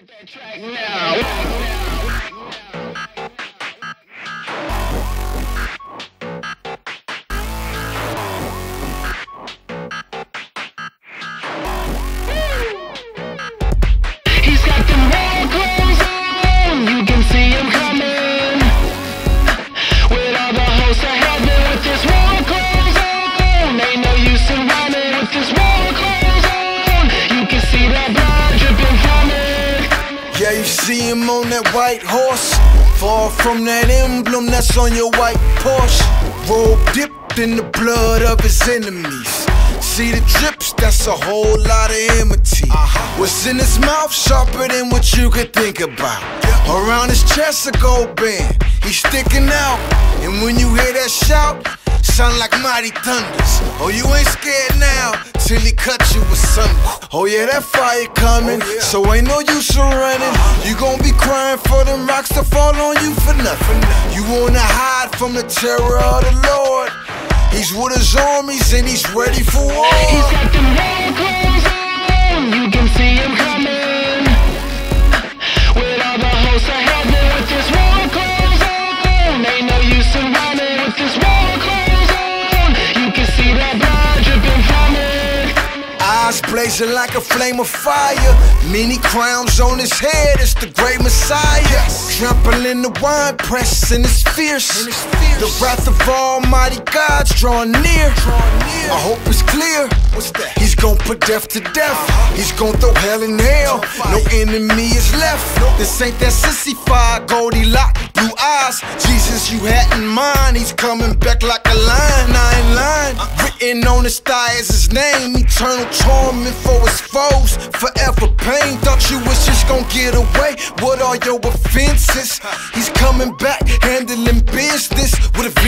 That track now. Yeah, you see him on that white horse, far from that emblem that's on your white Porsche. Robe dipped in the blood of his enemies. See the drips, that's a whole lot of enmity. What's in his mouth sharper than what you could think about. Around his chest a gold band, he's sticking out. And when you hear that shout, sound like mighty thunders. Oh, you ain't scared now till he cut you with something. Oh yeah, that fire coming, so ain't no use of running. You gon' be crying for them rocks to fall on you for nothing. You wanna hide from the terror of the Lord. He's with his armies and he's ready for war. He's got the war clothes on, you can see him coming. With all the hosts of heaven with his war clothes on. Ain't no use in running with his war clothes on. You can see that blood dripping from it. Eyes blazing like a flame of fire. Many crowns on his head, it's the great Messiah. Trampling the wine press and it's fierce. The wrath of Almighty God's drawing near. I hope it's clear. He's gon' put death to death. He's gon' throw hell in hell. No enemy is left. This ain't that sissified Goldilocks blue eyes. Jesus you had in mind, he's coming back like a lion. I ain't lying. Written on his thigh is his name. Eternal torment for his foes. Forever pain. Thought you was just gon' get away. What are your offenses? He's coming back, handling business with a